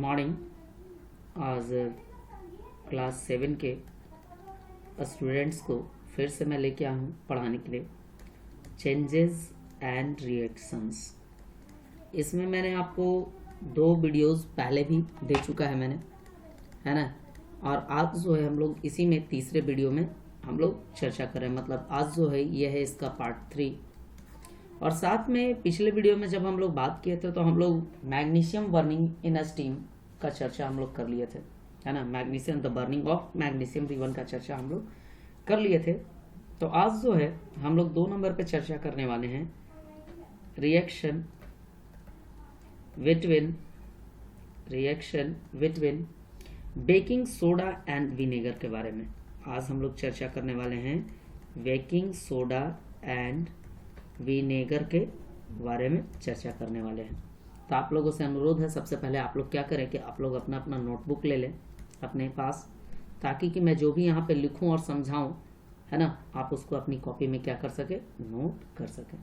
Morning. आज class 7 के students को फिर से मैं लेके आया हूँ पढ़ाने के लिए चेंजेस एंड रिएक्शंस। इसमें मैंने आपको 2 वीडियोस पहले भी दे चुका है मैंने, है ना। और आज जो है हम लोग इसी में तीसरे वीडियो में हम लोग चर्चा करें, मतलब आज जो है यह है इसका पार्ट 3। और साथ में पिछले वीडियो में जब हम लोग बात किए थे तो हम लोग मैग्नीशियम बर्निंग इन स्टीम का चर्चा हम लोग कर लिए थे, है ना। Magnesium, the burning of magnesium ribbon का चर्चा हम लोग कर लिए थे। तो आज जो है हम लोग 2 नंबर पे चर्चा करने वाले हैं reaction between baking soda and vinegar के बारे में। आज हम लोग चर्चा करने वाले हैं बेकिंग सोडा एंड विनेगर के बारे में चर्चा करने वाले हैं। तो आप लोगों से अनुरोध है, सबसे पहले आप लोग क्या करें कि आप लोग अपना अपना नोटबुक ले लें अपने पास, ताकि कि मैं जो भी यहाँ पे लिखूं और समझाऊं, है ना, आप उसको अपनी कॉपी में क्या कर सके, नोट कर सकें।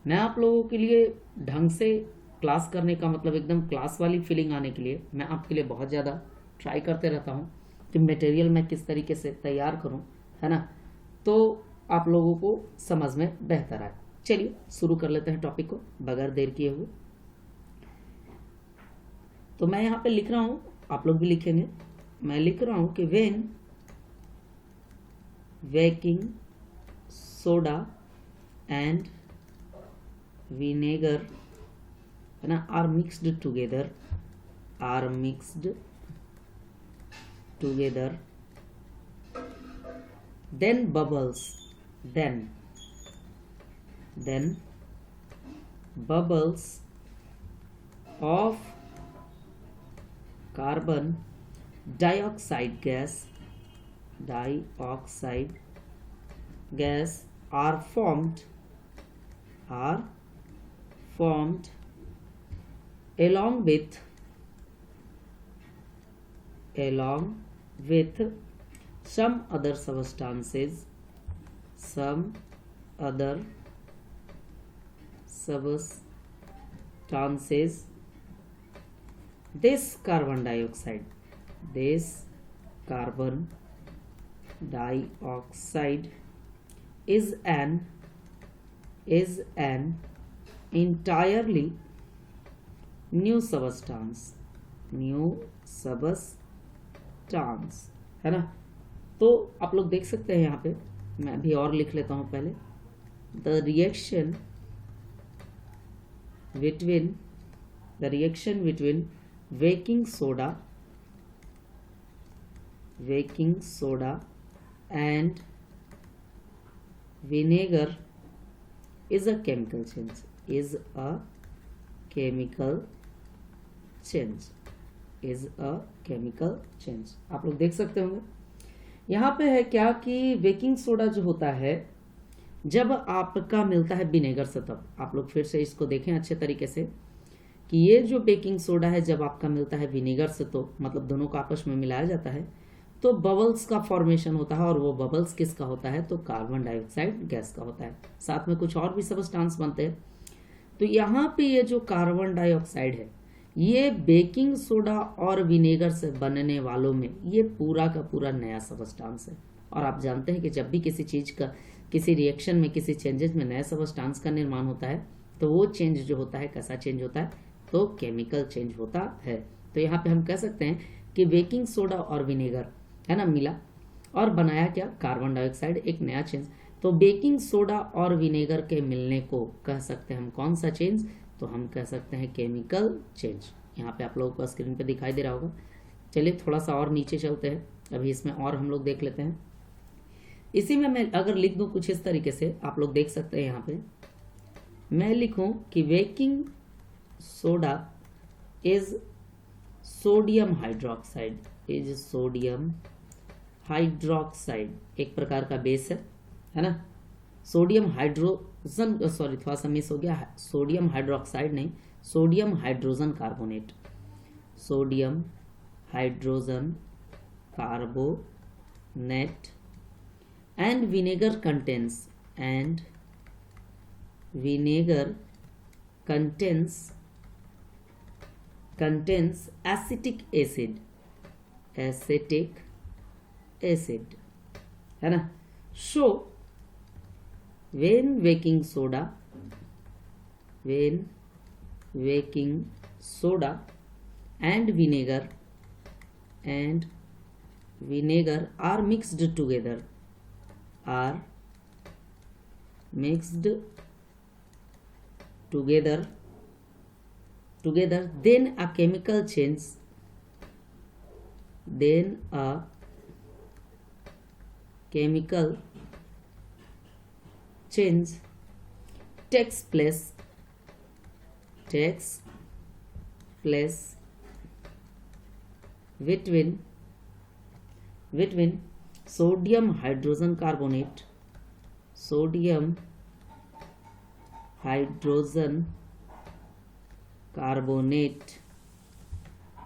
मैं आप लोगों के लिए ढंग से क्लास करने का मतलब एकदम क्लास वाली फीलिंग आने के लिए मैं आपके लिए बहुत ज़्यादा ट्राई करते रहता हूँ कि मटेरियल मैं किस तरीके से तैयार करूँ, है ना, तो आप लोगों को समझ में बेहतर आए। चलिए शुरू कर लेते हैं टॉपिक को बगैर देर किए हुए। तो मैं यहाँ पे लिख रहा हूँ, आप लोग भी लिखेंगे। मैं लिख रहा हूँ कि when baking soda and vinegar, है ना, are mixed together then bubbles of carbon dioxide gas are formed along with some other substances. This carbon dioxide is an entirely new substance, है ना। तो आप लोग देख सकते हैं यहाँ पे, मैं अभी और लिख लेता हूँ पहले। The reaction between baking soda and vinegar is a chemical change. आप लोग देख सकते होंगे यहाँ पे है क्या कि बेकिंग सोडा जो होता है जब आपका मिलता है विनेगर से, तब आप लोग फिर से इसको देखें अच्छे तरीके से कि ये जो बेकिंग सोडा है जब आपका मिलता है विनेगर से, तो मतलब दोनों को आपस में मिलाया जाता है तो बबल्स का फॉर्मेशन होता है। और वो बबल्स किसका होता है, तो कार्बन डाइऑक्साइड गैस का होता है। साथ में कुछ और भी सबस्टांस बनते हैं। तो यहाँ पे ये जो कार्बन डाइऑक्साइड है ये बेकिंग सोडा और विनेगर से बनने वालों में ये पूरा का पूरा नया सबस्टांस है। और आप जानते हैं कि जब भी किसी चीज़ का, किसी रिएक्शन में, किसी चेंजेस में नए सबस्टांस का निर्माण होता है तो वो चेंज जो होता है कैसा चेंज होता है, तो केमिकल चेंज होता है। तो यहाँ पे हम कह सकते हैं कि बेकिंग सोडा और विनेगर, है ना, मिला और बनाया क्या, कार्बन डाइऑक्साइड, एक नया चेंज। तो बेकिंग सोडा और विनेगर के मिलने को कह सकते हैं हम कौन सा चेंज, तो हम कह सकते हैं केमिकल चेंज। यहाँ पे आप लोगों को स्क्रीन पे दिखाई दे रहा होगा। चलिए थोड़ा सा और नीचे चलते हैं, अभी इसमें और हम लोग देख लेते हैं। इसी में मैं अगर लिख दूं कुछ इस तरीके से, आप लोग देख सकते हैं यहाँ पे मैं लिखूं कि baking soda is sodium hydroxide, एक प्रकार का बेस है ना। सोडियम हाइड्रोजन, सॉरी थोड़ा सा मिस हो गया, सोडियम हाइड्रोक्साइड नहीं, sodium hydrogen carbonate, sodium hydrogen carbonate and vinegar contains acetic acid, है ना. So when baking soda and vinegar are mixed together, then a chemical change takes place between sodium hydrogen carbonate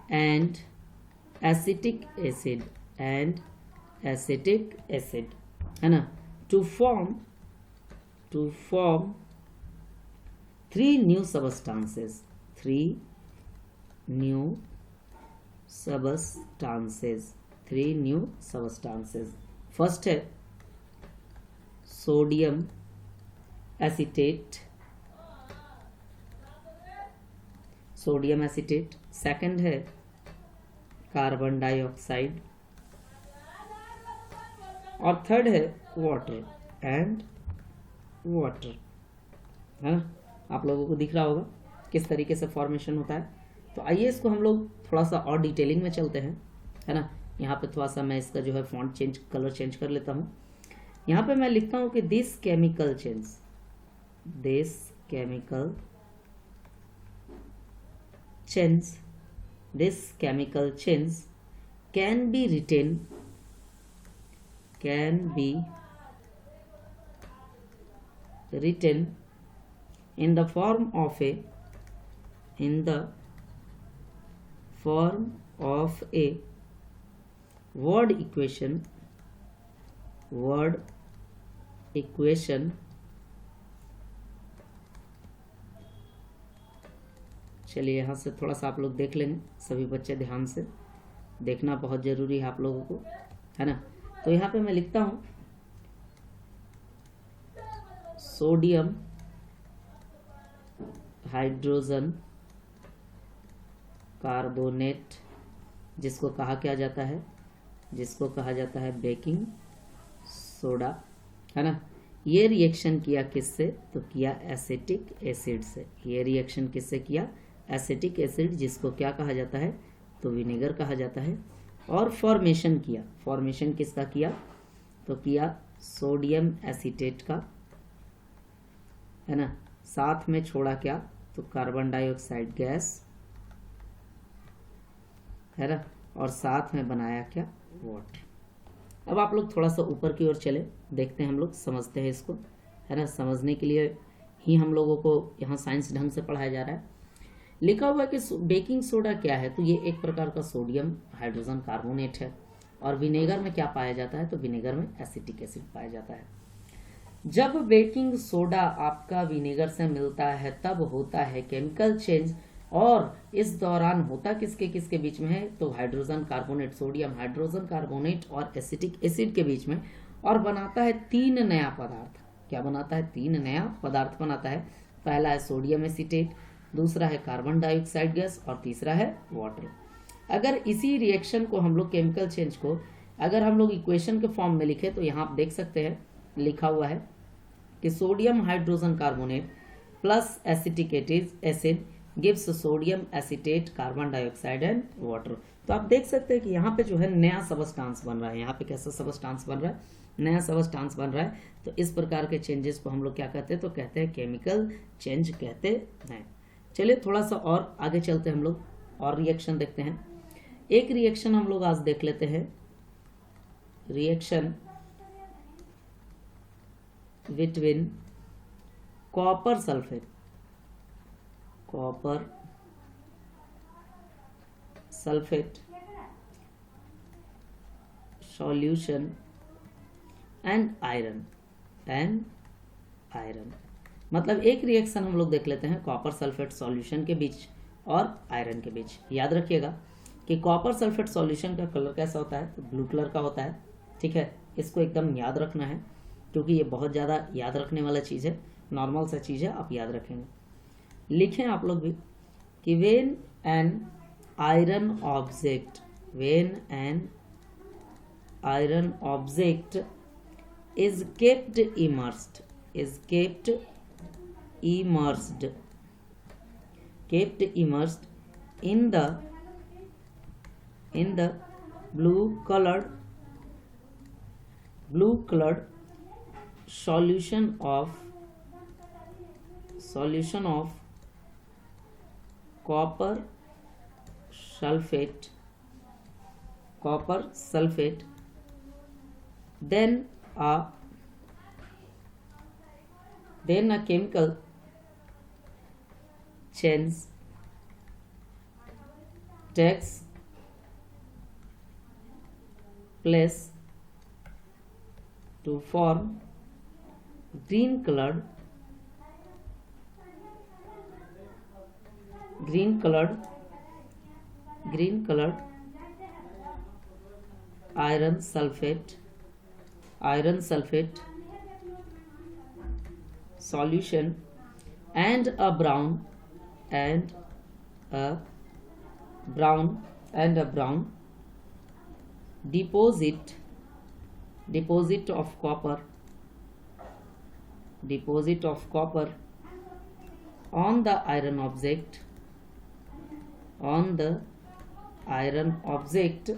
and acetic acid, है ना, to form three new substances. First है sodium acetate, second है carbon dioxide, और third है water, है ना. आप लोगों को दिख रहा होगा किस तरीके से फॉर्मेशन होता है. तो आइए इसको हम लोग थोड़ा सा और डिटेलिंग में चलते हैं, है ना. यहाँ पे थोड़ा सा मैं इसका जो है फॉन्ट कलर चेंज कर लेता हूँ. यहाँ पे मैं लिखता हूँ कि this chemical change can be written in the form of a word equation चलिए यहाँ से थोड़ा सा आप लोग देख लेंगे, सभी बच्चे ध्यान से देखना बहुत जरूरी है आप लोगों को, है ना. तो यहाँ पे मैं लिखता हूँ सोडियम हाइड्रोजन कार्बोनेट, जिसको कहा जाता है बेकिंग सोडा, है ना. ये रिएक्शन किया किससे, तो किया एसिटिक एसिड से. ये रिएक्शन किससे किया, एसिटिक एसिड, जिसको क्या कहा जाता है, तो विनेगर कहा जाता है. और फॉर्मेशन किसका किया, तो किया सोडियम एसीटेट का, है ना. साथ में छोड़ा क्या, तो कार्बन डाइऑक्साइड गैस, है ना, और साथ में बनाया क्या, वाटर. अब आप लोग थोड़ा सा ऊपर की ओर चले, देखते हैं हम लोग, समझते हैं इसको, है ना. समझने के लिए ही हम लोगों को यहाँ साइंस ढंग से पढ़ाया जा रहा है. लिखा हुआ है कि बेकिंग सोडा क्या है, तो ये एक प्रकार का सोडियम हाइड्रोजन कार्बोनेट है. और विनेगर में क्या पाया जाता है, तो विनेगर में एसिटिक एसिड पाया जाता है. जब बेकिंग सोडा आपका विनेगर से मिलता है तब होता है केमिकल चेंज, और इस दौरान होता किसके बीच में है, तो hydrogen carbonate, sodium hydrogen carbonate और एसिटिक एसिड के बीच में, और बनाता है 3 नया पदार्थ. क्या बनाता है, 3 नया पदार्थ बनाता है. पहला है सोडियम एसीटेट, दूसरा है कार्बन डाइऑक्साइड गैस, और तीसरा है वाटर. अगर इसी रिएक्शन को हम लोग, केमिकल चेंज को अगर हम लोग इक्वेशन के फॉर्म में लिखे, तो यहाँ आप देख सकते हैं लिखा हुआ है कि sodium hydrogen carbonate plus acetic acid gives sodium acetate carbon dioxide and water. तो आप देख सकते हैं कि यहाँ पे जो है नया सबस्टांस बन रहा है. यहाँ पे कैसा सबस्टांस बन रहा है, नया सबस्टांस बन रहा है. तो इस प्रकार के चेंजेस को हम लोग क्या कहते हैं, तो कहते हैं केमिकल चेंज कहते हैं. चलिए थोड़ा सा और आगे चलते हैं हम लोग, और रिएक्शन देखते हैं. एक रिएक्शन हम लोग आज देख लेते हैं, reaction between copper sulphate solution and iron. मतलब एक रिएक्शन हम लोग देख लेते हैं कॉपर सल्फेट सॉल्यूशन के बीच और आयरन के बीच। याद रखिएगा कि कॉपर सल्फेट सॉल्यूशन का कलर कैसा होता है, तो ब्लू कलर का होता है। ठीक है, इसको एकदम याद रखना है क्योंकि ये बहुत ज़्यादा याद रखने वाला चीज़ है, नॉर्मल सा चीज़ है, आप याद रखेंगे। लिखें आप लोग भी कि when an iron object, when an iron object is kept immersed, is kept immersed, kept immersed in the blue colored solution of copper sulfate, then a chemical change takes place to form green colored iron sulfate solution and a brown deposit of copper on the iron object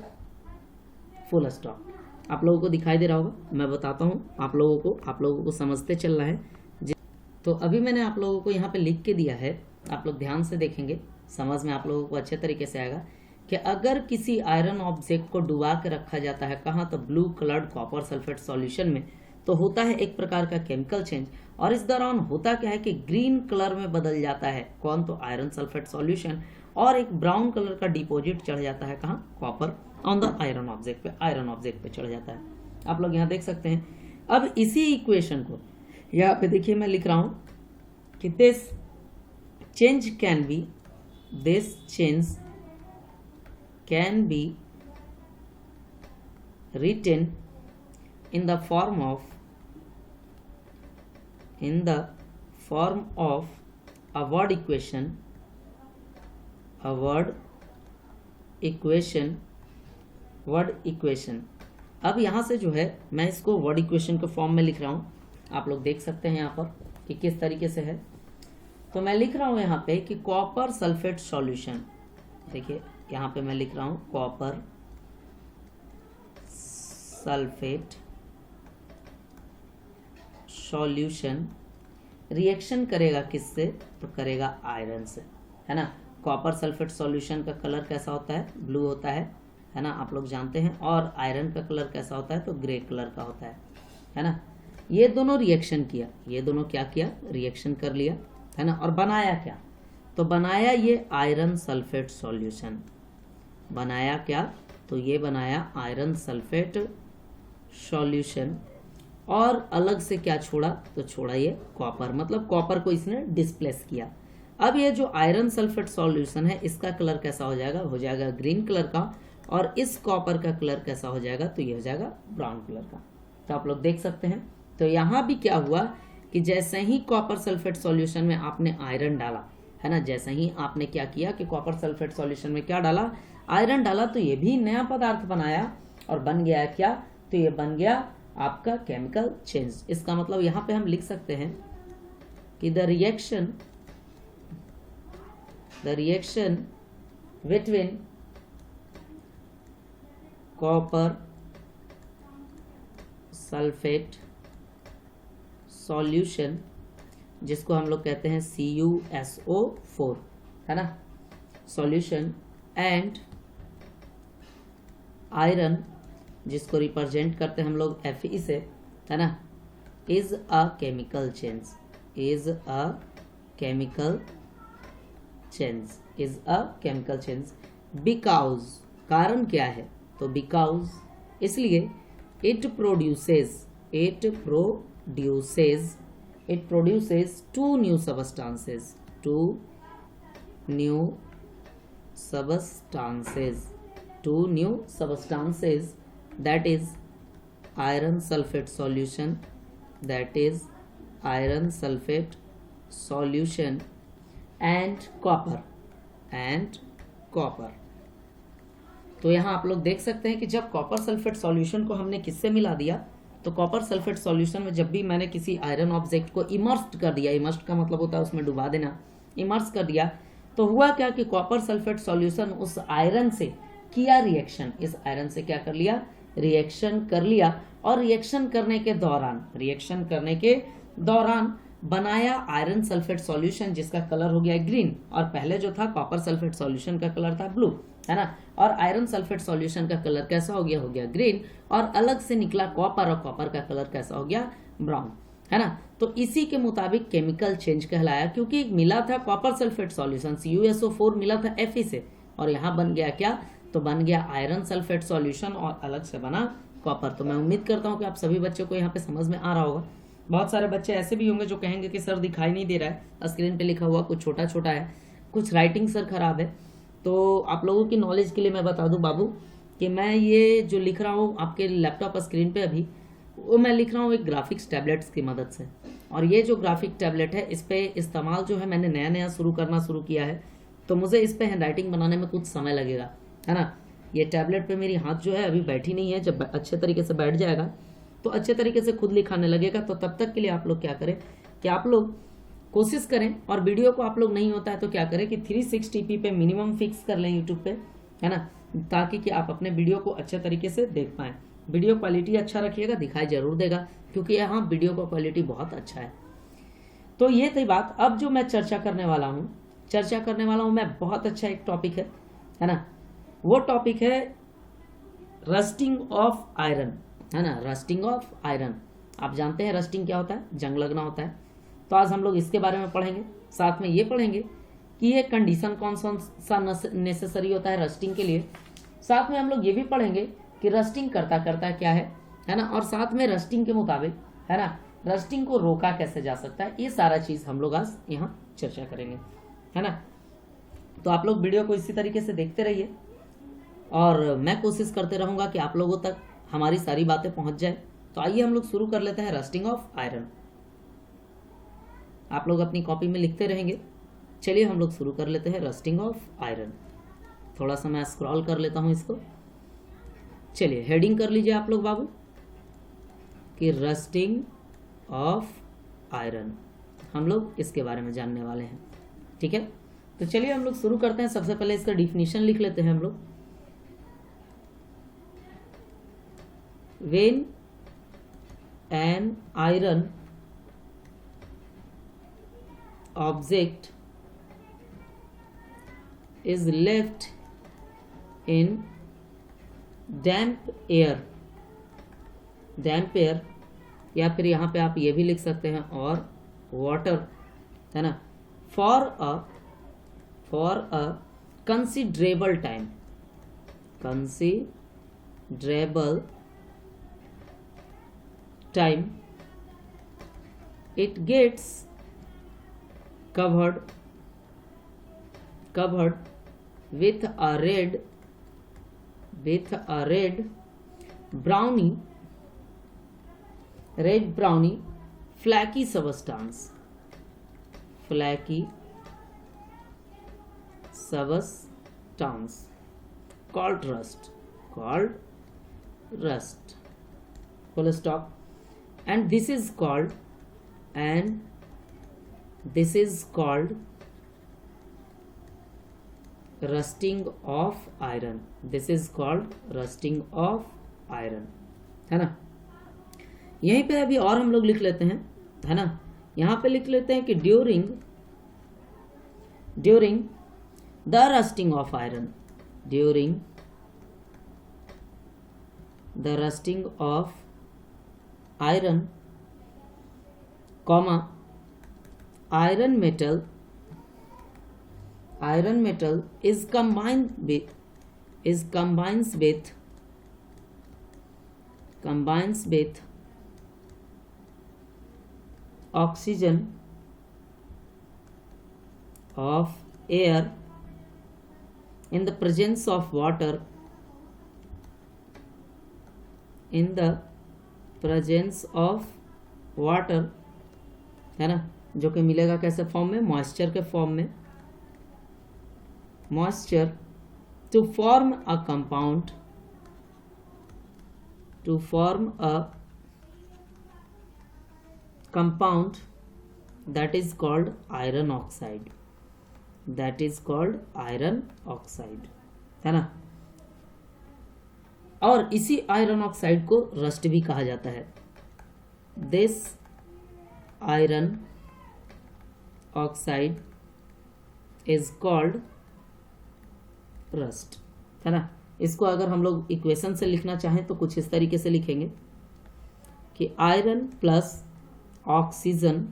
full stop. आप लोगों को दिखाई दे रहा होगा, मैं बताता हूँ आप लोगों को समझते चलना है। तो अभी मैंने आप लोगों को यहाँ पे लिख के दिया है, आप लोग ध्यान से देखेंगे, समझ में आप लोगों को अच्छे तरीके से आएगा कि अगर किसी आयरन ऑब्जेक्ट को डुबा के रखा जाता है कहाँ, तो blue coloured copper sulphate solution में, तो होता है एक प्रकार का केमिकल चेंज, और इस दौरान होता क्या है कि ग्रीन कलर में बदल जाता है कौन, तो आयरन सल्फेट सॉल्यूशन, और एक ब्राउन कलर का डिपॉजिट चढ़ जाता है कहाँ, copper on the iron object पे चढ़ जाता है। आप लोग यहाँ देख सकते हैं। अब इसी इक्वेशन को यहाँ पे देखिए मैं लिख रहा हूं कि this change can be written in the form of a word equation। अब यहाँ से जो है मैं इसको वर्ड इक्वेशन के फॉर्म में लिख रहा हूँ, आप लोग देख सकते हैं यहाँ पर कि किस तरीके से है। तो मैं लिख रहा हूँ यहाँ पे कि कॉपर सल्फेट सॉल्यूशन, देखिए यहाँ पे मैं लिख रहा हूँ कॉपर सल्फेट सॉल्यूशन रिएक्शन करेगा किससे, तो करेगा आयरन से, है ना। कॉपर सल्फेट सॉल्यूशन का कलर कैसा होता है, ब्लू होता है ना, आप लोग जानते हैं, और आयरन का कलर कैसा होता है, तो ग्रे कलर का होता है ना। ये दोनों रिएक्शन किया, ये दोनों क्या किया, रिएक्शन कर लिया, है ना। और बनाया क्या, तो बनाया ये आयरन सल्फेट सॉल्यूशन। बनाया क्या, तो ये बनाया आयरन सल्फेट सॉल्यूशन, और अलग से क्या छोड़ा, तो छोड़ा ये कॉपर, मतलब कॉपर को इसने डिस्प्लेस किया। अब ये जो आयरन सल्फेट सॉल्यूशन है इसका कलर कैसा हो जाएगा ग्रीन कलर का, और इस कॉपर का कलर कैसा हो जाएगा, तो ये हो जाएगा ब्राउन कलर का। तो आप लोग देख सकते हैं। तो यहाँ भी क्या हुआ कि जैसे ही कॉपर सल्फेट सॉल्यूशन में आपने आयरन डाला, है ना, जैसे ही आपने क्या किया कि कॉपर सल्फेट सॉल्यूशन में क्या डाला, आयरन डाला, तो ये भी नया पदार्थ बनाया और बन गया क्या, तो ये बन गया आपका केमिकल चेंज। इसका मतलब यहाँ पे हम लिख सकते हैं कि the reaction between copper sulphate solution, जिसको हम लोग कहते हैं CuSO4, है ना, सॉल्यूशन, एंड आयरन, जिसको रिप्रेजेंट करते हैं हम लोग Fe से, है ना, is a chemical change, because, कारण क्या है, तो बिकॉज, इसलिए it produces two new substances, two new substances, that is iron sulfate solution, that is iron sulfate solution and copper, and copper। तो यहाँ आप लोग देख सकते हैं कि जब कॉपर सल्फेट सॉल्यूशन को हमने किससे मिला दिया, तो कॉपर सल्फेट सॉल्यूशन में जब भी मैंने किसी आयरन ऑब्जेक्ट को इमर्स्ड कर दिया, इमर्स्ड का मतलब होता है उसमें डुबा देना, इमर्स कर दिया, तो हुआ क्या कि कॉपर सल्फेट सॉल्यूशन उस आयरन से किया रिएक्शन, इस आयरन से क्या कर लिया, रिएक्शन कर लिया, और रिएक्शन करने के दौरान बनाया आयरन सल्फेट सॉल्यूशन जिसका कलर हो गया ग्रीन, और पहले जो था कॉपर सल्फेट सॉल्यूशन का कलर था ब्लू, है ना, और आयरन सल्फेट सॉल्यूशन का कलर कैसा हो गया ग्रीन, और अलग से निकला कॉपर, और कॉपर का कलर कैसा हो गया, ब्राउन, है ना। तो इसी के मुताबिक केमिकल चेंज कहलाया, क्योंकि मिला था कॉपर सल्फेट सॉल्यूशन CuSO4 मिला था Fe से, और यहाँ बन गया क्या, तो बन गया आयरन सल्फेट सॉल्यूशन और अलग से बना कॉपर। तो मैं उम्मीद करता हूँ कि आप सभी बच्चों को यहाँ पे समझ में आ रहा होगा। बहुत सारे बच्चे ऐसे भी होंगे जो कहेंगे कि सर दिखाई नहीं दे रहा है, स्क्रीन पे लिखा हुआ कुछ छोटा छोटा है, कुछ राइटिंग सर खराब है। तो आप लोगों की नॉलेज के लिए मैं बता दूं बाबू कि मैं ये जो लिख रहा हूँ आपके लैपटॉप स्क्रीन पे अभी, वो मैं लिख रहा हूँ एक ग्राफिक्स टैबलेट्स की मदद से। और ये जो ग्राफिक टैबलेट है इस पे इस्तेमाल जो है मैंने नया नया शुरू किया है, तो मुझे इस पे हैंड राइटिंग बनाने में कुछ समय लगेगा, है ना। ये टैबलेट पे मेरी हाथ जो है अभी बैठी नहीं है, जब अच्छे तरीके से बैठ जाएगा तो अच्छे तरीके से खुद लिखाने लगेगा। तो तब तक के लिए आप लोग क्या करें कि आप लोग कोशिश करें, और वीडियो को आप लोग नहीं होता है तो क्या करें कि 360p पे मिनिमम फिक्स कर लें यूट्यूब पे, है ना, ताकि कि आप अपने वीडियो को अच्छे तरीके से देख पाएँ। वीडियो क्वालिटी अच्छा रखिएगा, दिखाई जरूर देगा, क्योंकि यहाँ वीडियो का क्वालिटी बहुत अच्छा है। तो ये थी बात। अब जो मैं चर्चा करने वाला हूँ मैं, बहुत अच्छा एक टॉपिक है ना, वो टॉपिक है रस्टिंग ऑफ आयरन, है ना, रस्टिंग ऑफ आयरन। आप जानते हैं रस्टिंग क्या होता है, जंग लगना होता है। तो आज हम लोग इसके बारे में पढ़ेंगे, साथ में ये पढ़ेंगे कि ये कंडीशन कौन सा नेसेसरी होता है रस्टिंग के लिए। साथ में हम लोग ये भी पढ़ेंगे कि रस्टिंग करता क्या है ना, और साथ में रस्टिंग के मुताबिक, है ना, रस्टिंग को रोका कैसे जा सकता है, ये सारा चीज़ हम लोग आज यहाँ चर्चा करेंगे, है ना। तो आप लोग वीडियो को इसी तरीके से देखते रहिए, और मैं कोशिश करते रहूँगा कि आप लोगों तक हमारी सारी बातें पहुँच जाए। तो आइए हम लोग शुरू कर लेते हैं रस्टिंग ऑफ आयरन। आप लोग अपनी कॉपी में लिखते रहेंगे। चलिए हम लोग शुरू कर लेते हैं रस्टिंग ऑफ आयरन। थोड़ा सा मैं स्क्रॉल कर लेता हूँ इसको। चलिए हेडिंग कर लीजिए आप लोग बाबू कि रस्टिंग ऑफ आयरन, हम लोग इसके बारे में जानने वाले हैं, ठीक है। तो चलिए हम लोग शुरू करते हैं। सबसे पहले इसका डिफिनीशन लिख लेते हैं हम लोग। When an iron object is left in damp air, या फिर यहाँ पे आप ये भी लिख सकते हैं और वाटर, है ना, for a considerable time, it gets covered with a red browny flaky substance called rust, full stop। and this is called rusting of iron, है ना। यहीं पे अभी और हम लोग लिख लेते हैं, है ना, यहाँ पे लिख लेते हैं कि during the rusting of iron, iron, comma, iron metal is combines with oxygen of air in the presence of water, in the presence of water, है ना, जो कि मिलेगा कैसे फॉर्म में, मॉइस्चर के फॉर्म में, moisture to form a compound, to form a compound that is called iron oxide, that is called iron oxide, है ना। और इसी आयरन ऑक्साइड को रस्ट भी कहा जाता है। This iron oxide is called rust, है ना। इसको अगर हम लोग इक्वेशन से लिखना चाहें तो कुछ इस तरीके से लिखेंगे कि iron plus oxygen,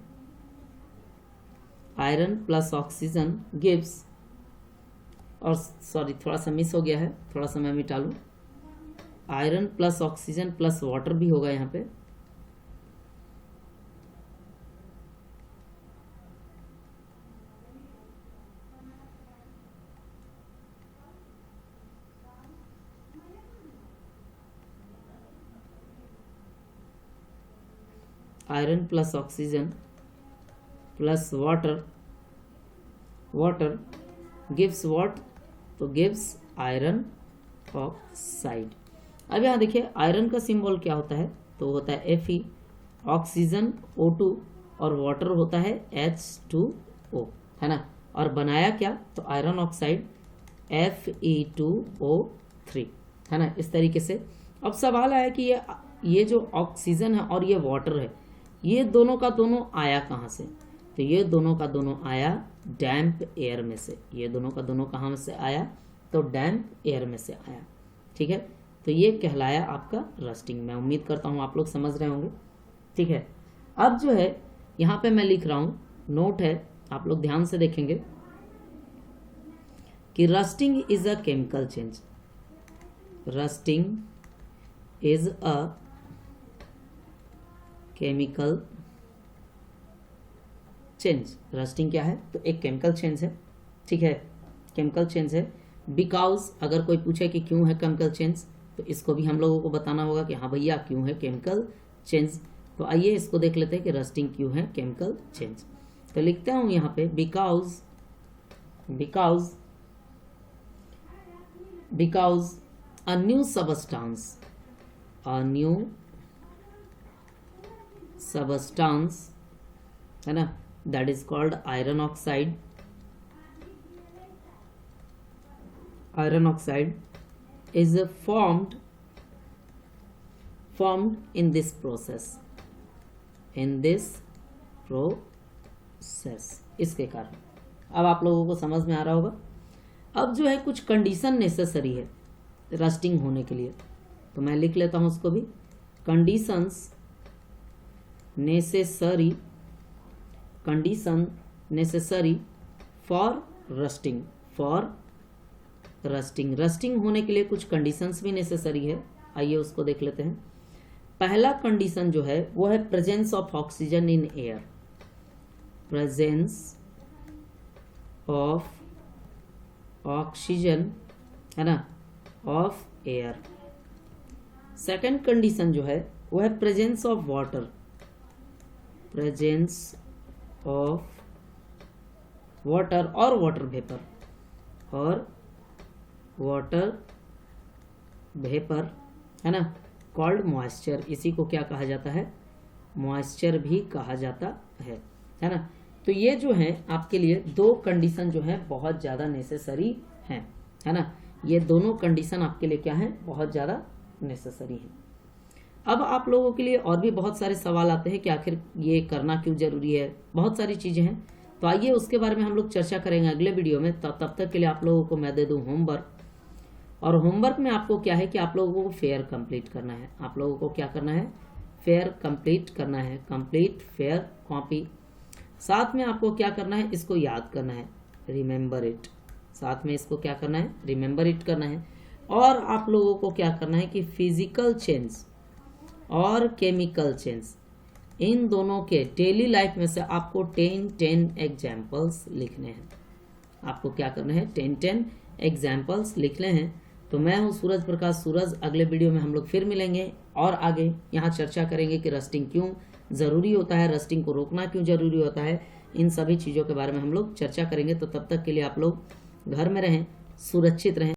iron plus oxygen gives, और सॉरी थोड़ा सा मिस हो गया है, थोड़ा सा मैं मिटा लूँ, iron plus oxygen plus water भी होगा यहाँ पे, iron plus oxygen plus water, water gives what, तो गिव्स आयरन ऑक्साइड। अब यहाँ देखिए आयरन का सिंबल क्या होता है, तो होता है Fe, ऑक्सीजन O2 और वाटर होता है H2O, है ना। और बनाया क्या, तो आयरन ऑक्साइड Fe2O3, है ना, इस तरीके से। अब सवाल आया कि ये जो ऑक्सीजन है और ये वाटर है, ये दोनों का दोनों आया कहाँ से, तो ये दोनों का दोनों आया डैम्प एयर में से, ये दोनों का दोनों कहाँ से आया, तो डैम्प एयर में से आया, ठीक है। तो ये कहलाया आपका रस्टिंग। मैं उम्मीद करता हूँ आप लोग समझ रहे होंगे, ठीक है। अब जो है यहाँ पे मैं लिख रहा हूँ, नोट है, आप लोग ध्यान से देखेंगे कि rusting is a chemical change, rusting is a chemical change. Rusting क्या है, तो एक केमिकल चेंज है, ठीक है, केमिकल चेंज है। बिकॉज अगर कोई पूछे कि क्यों है केमिकल चेंज, तो इसको भी हम लोगों को बताना होगा कि हाँ भैया क्यों है केमिकल चेंज। तो आइए इसको देख लेते हैं कि रस्टिंग क्यों है केमिकल चेंज। तो लिखते हूँ यहाँ पे because, because because a new substance, a new substance, है ना, that is called iron oxide, iron oxide is formed in this process, in this process, इसके कारण। अब आप लोगों को समझ में आ रहा होगा। अब जो है कुछ कंडीशन नेसेसरी है रस्टिंग होने के लिए, तो मैं लिख लेता हूँ उसको भी, conditions necessary, condition necessary for rusting, for rusting. Rusting होने के लिए कुछ कंडीशंस भी नेसेसरी है, आइए उसको देख लेते हैं। पहला कंडीशन जो है वो है presence of oxygen in air, presence of oxygen, है ना, ऑफ एयर। सेकंड कंडीशन जो है वो है presence of water, presence of water और वाटर वेपर, और वाटर वेपर, है ना, कॉल्ड मॉइस्चर। इसी को क्या कहा जाता है, मॉइस्चर भी कहा जाता है ना। तो ये जो है आपके लिए दो कंडीशन जो है बहुत ज़्यादा नेसेसरी हैं, है ना। ये दोनों कंडीशन आपके लिए क्या है, बहुत ज़्यादा नेसेसरी हैं। अब आप लोगों के लिए और भी बहुत सारे सवाल आते हैं कि आखिर ये करना क्यों जरूरी है, बहुत सारी चीज़ें हैं। तो आइए उसके बारे में हम लोग चर्चा करेंगे अगले वीडियो में। तब तक के लिए आप लोगों को मैं दे दूं होमवर्क, और होमवर्क में आपको क्या है कि आप लोगों को फेयर कंप्लीट करना है। आप लोगों को क्या करना है, फेयर कंप्लीट करना है, कंप्लीट फेयर कॉपी। साथ में आपको क्या करना है, इसको याद करना है, रिमेंबर इट। साथ में इसको क्या करना है, रिमेंबर इट करना है। और आप लोगों को क्या करना है कि फिजिकल चेंज और केमिकल चेंज, इन दोनों के डेली लाइफ में से आपको 10 एग्जाम्पल्स लिखने हैं। आपको क्या करना है, 10 एग्जाम्पल्स लिख ले हैं। तो मैं हूँ सूरज प्रकाश सूरज। अगले वीडियो में हम लोग फिर मिलेंगे और आगे यहाँ चर्चा करेंगे कि रस्टिंग क्यों ज़रूरी होता है, रस्टिंग को रोकना क्यों ज़रूरी होता है। इन सभी चीज़ों के बारे में हम लोग चर्चा करेंगे। तो तब तक के लिए आप लोग घर में रहें, सुरक्षित रहें।